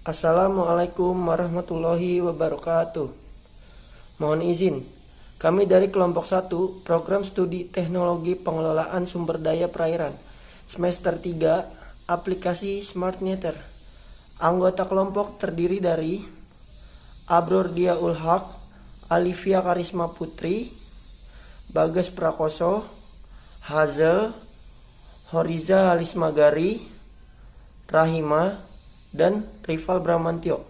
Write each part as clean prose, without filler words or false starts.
Assalamualaikum warahmatullahi wabarakatuh. Mohon izin, kami dari kelompok 1 Program Studi Teknologi Pengelolaan Sumber Daya Perairan, semester 3, aplikasi Smart Meter. Anggota kelompok terdiri dari Abror Dia Ulhaq, Alivia Karisma Putri, Bagas Prakoso, Hazel, Horiza Halis Magari, Rahima, dan Rival Bramantio.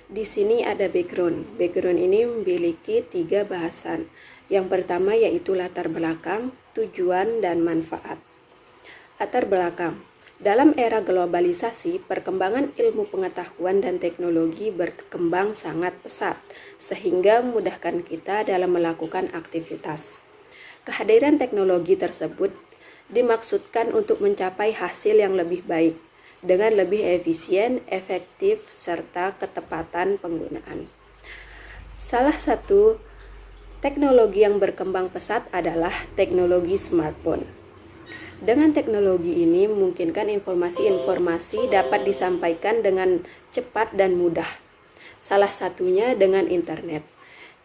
Di sini ada background. Background ini memiliki 3 bahasan. Yang pertama yaitu latar belakang, tujuan, dan manfaat. Latar belakang. Dalam era globalisasi, perkembangan ilmu pengetahuan dan teknologi berkembang sangat pesat, sehingga memudahkan kita dalam melakukan aktivitas. Kehadiran teknologi tersebut dimaksudkan untuk mencapai hasil yang lebih baik, dengan lebih efisien, efektif, serta ketepatan penggunaan. Salah satu teknologi yang berkembang pesat adalah teknologi smartphone. Dengan teknologi ini memungkinkan informasi-informasi dapat disampaikan dengan cepat dan mudah. Salah satunya dengan internet.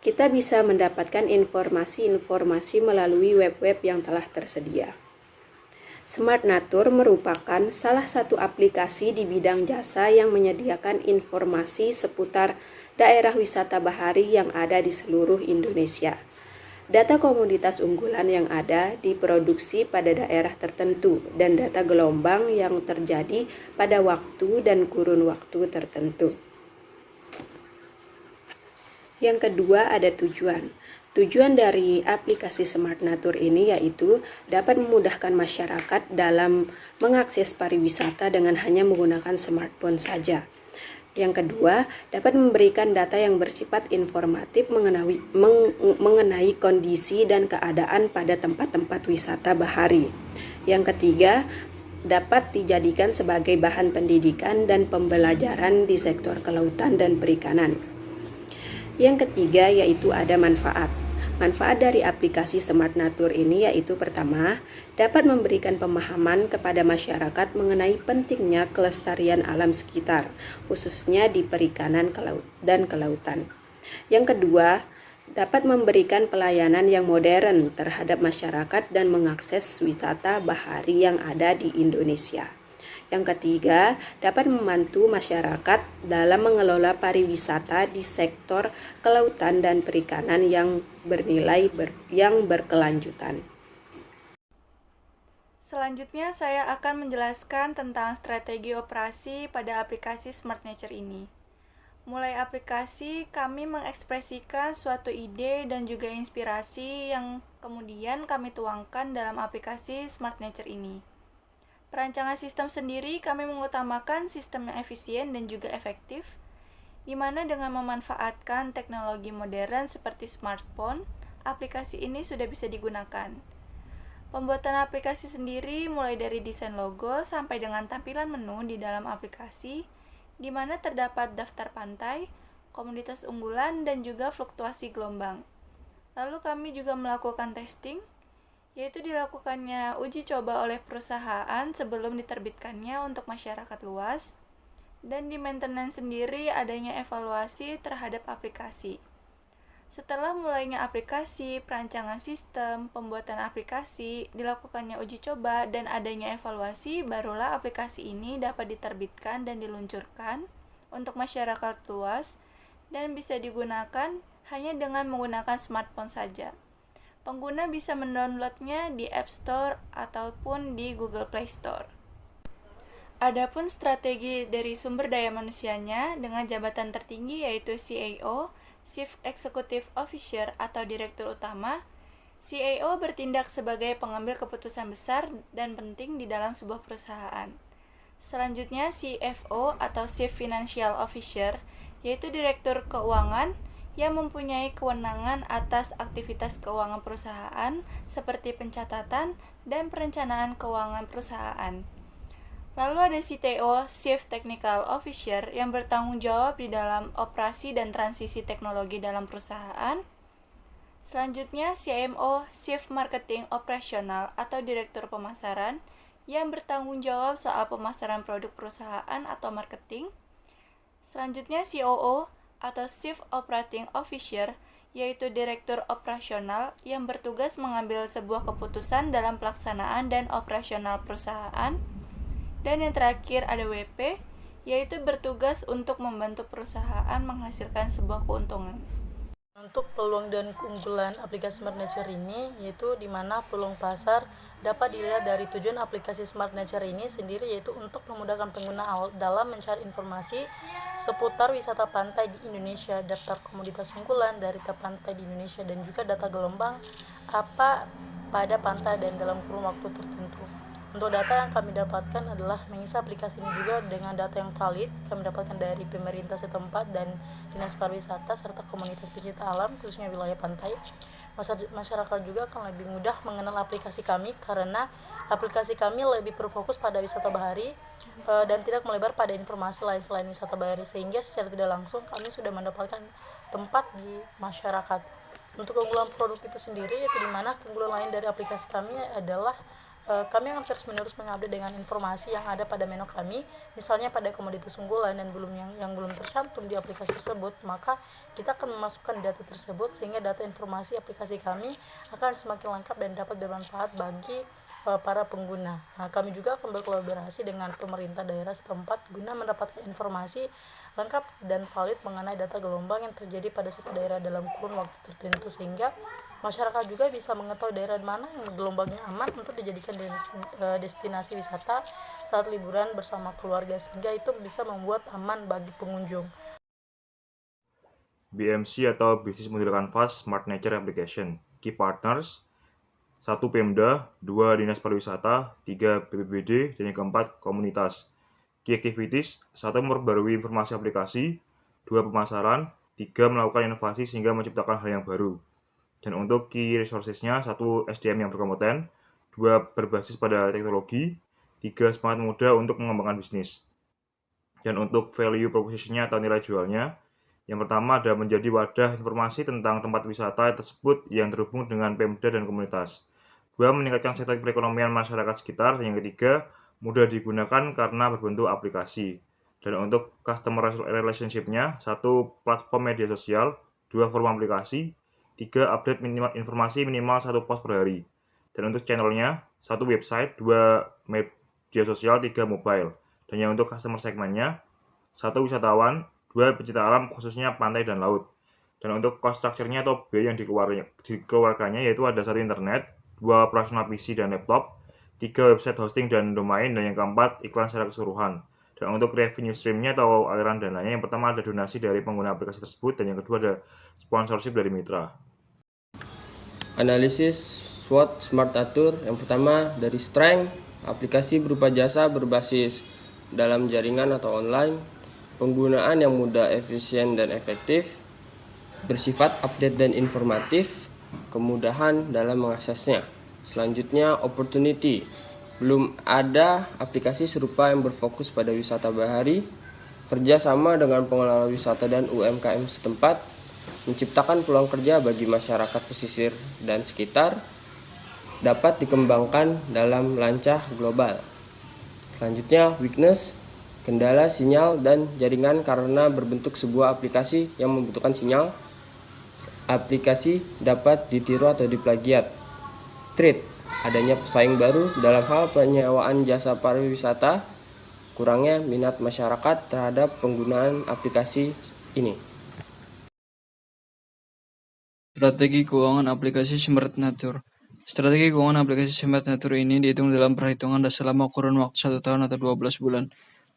Kita bisa mendapatkan informasi-informasi melalui web-web yang telah tersedia. Smart Natur merupakan salah satu aplikasi di bidang jasa yang menyediakan informasi seputar daerah wisata bahari yang ada di seluruh Indonesia. Data komoditas unggulan yang ada diproduksi pada daerah tertentu dan data gelombang yang terjadi pada waktu dan kurun waktu tertentu. Yang kedua ada tujuan. Tujuan dari aplikasi Smart Natur ini yaitu dapat memudahkan masyarakat dalam mengakses pariwisata dengan hanya menggunakan smartphone saja. Yang kedua, dapat memberikan data yang bersifat informatif mengenai kondisi dan keadaan pada tempat-tempat wisata bahari. Yang ketiga, dapat dijadikan sebagai bahan pendidikan dan pembelajaran di sektor kelautan dan perikanan. Yang ketiga yaitu ada manfaat. Manfaat dari aplikasi Smart Natur ini yaitu pertama, dapat memberikan pemahaman kepada masyarakat mengenai pentingnya kelestarian alam sekitar, khususnya di perikanan dan kelautan. Yang kedua, dapat memberikan pelayanan yang modern terhadap masyarakat dan mengakses wisata bahari yang ada di Indonesia. Yang ketiga, dapat membantu masyarakat dalam mengelola pariwisata di sektor kelautan dan perikanan yang berkelanjutan. Selanjutnya saya akan menjelaskan tentang strategi operasi pada aplikasi Smart Nature ini. Mulai aplikasi, kami mengekspresikan suatu ide dan juga inspirasi yang kemudian kami tuangkan dalam aplikasi Smart Nature ini. Perancangan sistem sendiri kami mengutamakan sistem yang efisien dan juga efektif, di mana dengan memanfaatkan teknologi modern seperti smartphone, aplikasi ini sudah bisa digunakan. Pembuatan aplikasi sendiri mulai dari desain logo sampai dengan tampilan menu di dalam aplikasi, di mana terdapat daftar pantai, komoditas unggulan, dan juga fluktuasi gelombang. Lalu kami juga melakukan testing, yaitu dilakukannya uji coba oleh perusahaan sebelum diterbitkannya untuk masyarakat luas, dan di maintenance sendiri adanya evaluasi terhadap aplikasi. Setelah mulainya aplikasi, perancangan sistem, pembuatan aplikasi, dilakukannya uji coba, dan adanya evaluasi, barulah aplikasi ini dapat diterbitkan dan diluncurkan untuk masyarakat luas dan bisa digunakan hanya dengan menggunakan smartphone saja. Pengguna bisa mendownloadnya di App Store ataupun di Google Play Store. Adapun strategi dari sumber daya manusianya dengan jabatan tertinggi yaitu CAO, Chief Executive Officer atau Direktur Utama. CAO bertindak sebagai pengambil keputusan besar dan penting di dalam sebuah perusahaan. Selanjutnya CFO atau Chief Financial Officer yaitu Direktur Keuangan yang mempunyai kewenangan atas aktivitas keuangan perusahaan seperti pencatatan dan perencanaan keuangan perusahaan. Lalu ada CTO, Chief Technical Officer, yang bertanggung jawab di dalam operasi dan transisi teknologi dalam perusahaan. Selanjutnya CMO, Chief Marketing Operational atau Direktur Pemasaran, yang bertanggung jawab soal pemasaran produk perusahaan atau marketing. Selanjutnya COO atau Chief Operating Officer, yaitu direktur operasional yang bertugas mengambil sebuah keputusan dalam pelaksanaan dan operasional perusahaan. Dan yang terakhir ada WP, yaitu bertugas untuk membantu perusahaan menghasilkan sebuah keuntungan. Untuk peluang dan keunggulan aplikasi Smart Nature ini, yaitu di mana peluang pasar dapat dilihat dari tujuan aplikasi Smart Nature ini sendiri, yaitu untuk memudahkan pengguna dalam mencari informasi seputar wisata pantai di Indonesia, daftar komoditas unggulan dari pantai di Indonesia, dan juga data gelombang apa pada pantai dan dalam kurun waktu tertentu. Untuk data yang kami dapatkan adalah mengisi aplikasi ini juga dengan data yang valid kami dapatkan dari pemerintah setempat dan dinas pariwisata serta komunitas pecinta alam khususnya wilayah pantai. Masyarakat juga akan lebih mudah mengenal aplikasi kami karena aplikasi kami lebih berfokus pada wisata bahari dan tidak melebar pada informasi lain selain wisata bahari, sehingga secara tidak langsung kami sudah mendapatkan tempat di masyarakat. Untuk keunggulan produk itu sendiri, yaitu di mana keunggulan lain dari aplikasi kami adalah kami akan terus-menerus mengupdate dengan informasi yang ada pada menu kami, misalnya pada komoditas unggulan dan yang belum tercantum di aplikasi tersebut, maka kita akan memasukkan data tersebut sehingga data informasi aplikasi kami akan semakin lengkap dan dapat bermanfaat bagi para pengguna. Kami juga akan berkolaborasi dengan pemerintah daerah setempat guna mendapatkan informasi lengkap dan valid mengenai data gelombang yang terjadi pada suatu daerah dalam kurun waktu tertentu, sehingga masyarakat juga bisa mengetahui daerah mana yang gelombangnya aman untuk dijadikan destinasi wisata saat liburan bersama keluarga, sehingga itu bisa membuat aman bagi pengunjung. BMC atau Business Model Canvas Smart Nature Application. Key Partners: 1. Pemda, 2. Dinas Pariwisata, 3. BPBD, dan yang keempat, komunitas. Key Activities: 1. Memperbarui informasi aplikasi, 2. Pemasaran, 3. Melakukan inovasi sehingga menciptakan hal yang baru. Dan untuk key resources-nya, 1. SDM yang berkompeten, 2. Berbasis pada teknologi, 3. Semangat muda untuk mengembangkan bisnis. Dan untuk value proposition-nya atau nilai jualnya, yang pertama ada menjadi wadah informasi tentang tempat wisata tersebut yang terhubung dengan Pemda dan komunitas. 2. Meningkatkan sektor perekonomian masyarakat sekitar. Dan yang ketiga, mudah digunakan karena berbentuk aplikasi. Dan untuk customer relationship-nya, 1. Platform media sosial, 2. Forum aplikasi, 3. Update informasi minimal 1 post per hari. Dan untuk channelnya, 1. Website, 2. Media sosial, 3. Mobile. Dan yang untuk customer segmennya, 1. Wisatawan, 2. Pecinta alam khususnya pantai dan laut. Dan untuk cost structure-nya atau biaya yang dikeluarkannya yaitu ada 1. Internet, 2. Operasional PC dan laptop, 3. Website hosting dan domain, dan yang keempat iklan secara keseluruhan. Dan untuk revenue stream-nya atau aliran dananya, yang pertama ada donasi dari pengguna aplikasi tersebut, dan yang kedua ada sponsorship dari mitra. Analisis SWOT Smart Nature. Yang pertama dari strength, aplikasi berupa jasa berbasis dalam jaringan atau online, penggunaan yang mudah, efisien, dan efektif, bersifat update dan informatif, kemudahan dalam mengaksesnya. Selanjutnya opportunity, belum ada aplikasi serupa yang berfokus pada wisata bahari, kerjasama dengan pengelola wisata dan UMKM setempat, menciptakan peluang kerja bagi masyarakat pesisir dan sekitar, dapat dikembangkan dalam lancah global. Selanjutnya weakness, kendala sinyal dan jaringan karena berbentuk sebuah aplikasi yang membutuhkan sinyal. Aplikasi dapat ditiru atau diplagiat. Threat, adanya pesaing baru dalam hal penyewaan jasa pariwisata, kurangnya minat masyarakat terhadap penggunaan aplikasi ini. Strategi keuangan aplikasi Smart Nature. Strategi keuangan aplikasi Smart Nature ini dihitung dalam perhitungan selama kurun waktu 1 tahun atau 12 bulan.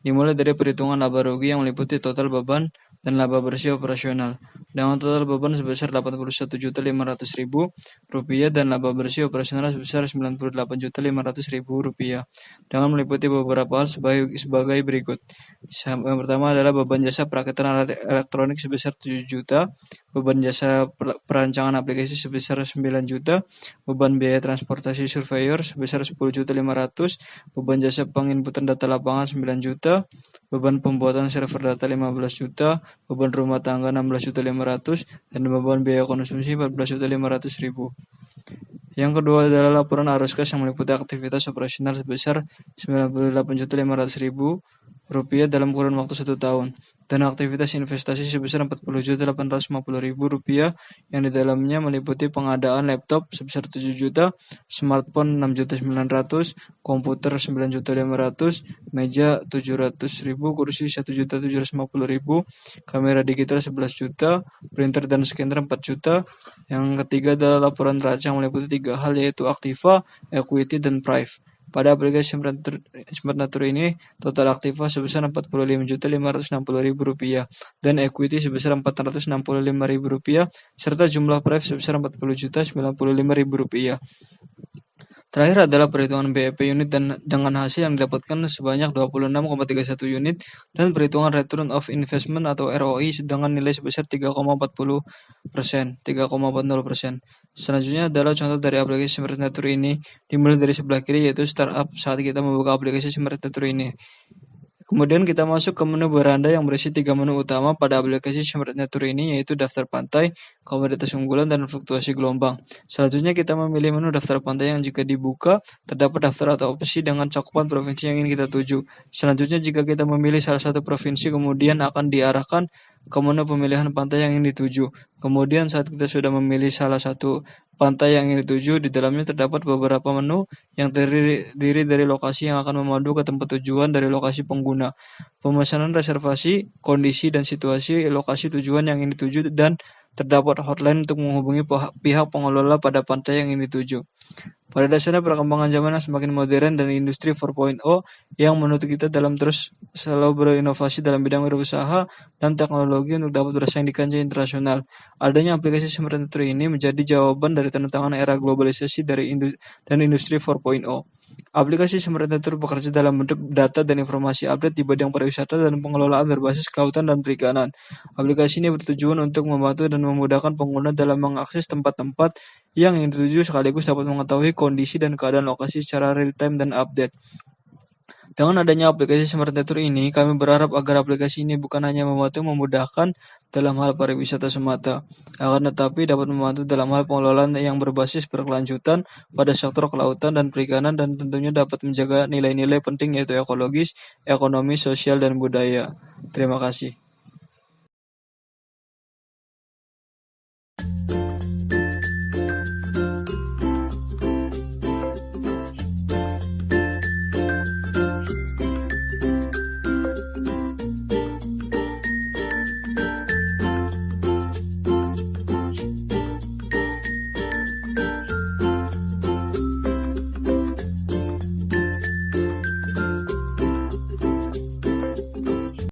Dimulai dari perhitungan laba rugi yang meliputi total beban dan laba bersih operasional. Dengan total beban sebesar Rp81.500.000 dan laba bersih operasional sebesar Rp98.500.000 dengan meliputi beberapa hal sebagai berikut. Yang pertama adalah beban jasa perakitan alat elektronik sebesar 7 juta, beban jasa perancangan aplikasi sebesar 9 juta, beban biaya transportasi surveyor sebesar 10.500.000, beban jasa penginputan data lapangan 9 juta, beban pembuatan server data 15 juta, beban rumah tangga 16.500.000, dan beban biaya konsumsi 14.500.000. Yang kedua adalah laporan arus kas yang meliputi aktivitas operasional sebesar 98.500.000, rupiah dalam kurun waktu 1 tahun. Dan aktivitas investasi sebesar Rp40.850.000 yang di dalamnya meliputi pengadaan laptop sebesar 7 juta, smartphone 6.900.000, komputer 9.500.000, meja 700.000, kursi 1.750.000, kamera digital 11 juta, printer dan scanner 4 juta. Yang ketiga adalah laporan neraca yang meliputi 3 hal, yaitu aktiva, equity, dan prive. Pada aplikasi Smart Natur ini, total aktiva sebesar Rp45.560.000 dan equity sebesar Rp465.000 serta jumlah prive sebesar Rp40.095.000. Terakhir adalah perhitungan BEP unit dan dengan hasil yang didapatkan sebanyak 26,31 unit dan perhitungan return of investment atau ROI dengan nilai sebesar 3,40%. Selanjutnya adalah contoh dari aplikasi Smart Natur ini, dimulai dari sebelah kiri yaitu startup saat kita membuka aplikasi Smart Natur ini. Kemudian kita masuk ke menu beranda yang berisi 3 menu utama pada aplikasi Smart Natur ini, yaitu daftar pantai, komoditas unggulan, dan fluktuasi gelombang. Selanjutnya kita memilih menu daftar pantai yang jika dibuka, terdapat daftar atau opsi dengan cakupan provinsi yang ingin kita tuju. Selanjutnya jika kita memilih salah satu provinsi, kemudian akan diarahkan ke menu pemilihan pantai yang ingin dituju. Kemudian saat kita sudah memilih salah satu pantai yang ingin dituju, di dalamnya terdapat beberapa menu yang terdiri dari lokasi yang akan memandu ke tempat tujuan dari lokasi pengguna, pemesanan reservasi, kondisi dan situasi lokasi tujuan yang ingin dituju, dan terdapat hotline untuk menghubungi pihak pengelola pada pantai yang ingin dituju. Pada dasarnya perkembangan zaman yang semakin modern dan industri 4.0 yang menuntut kita dalam terus selalu berinovasi dalam bidang berusaha dan teknologi untuk dapat bersaing di kancah internasional. Adanya aplikasi Smart Natur ini menjadi jawaban dari tantangan era globalisasi dan industri 4.0. Aplikasi Smart Natur bekerja dalam bentuk data dan informasi update di bidang pariwisata dan pengelolaan berbasis kelautan dan perikanan. Aplikasi ini bertujuan untuk membantu dan memudahkan pengguna dalam mengakses tempat-tempat yang ingin dituju sekaligus dapat mengetahui kondisi dan keadaan lokasi secara real-time dan update. Dengan adanya aplikasi Smart Natur ini, kami berharap agar aplikasi ini bukan hanya membantu memudahkan dalam hal pariwisata semata, akan tetapi dapat membantu dalam hal pengelolaan yang berbasis berkelanjutan pada sektor kelautan dan perikanan, dan tentunya dapat menjaga nilai-nilai penting yaitu ekologis, ekonomi, sosial, dan budaya. Terima kasih.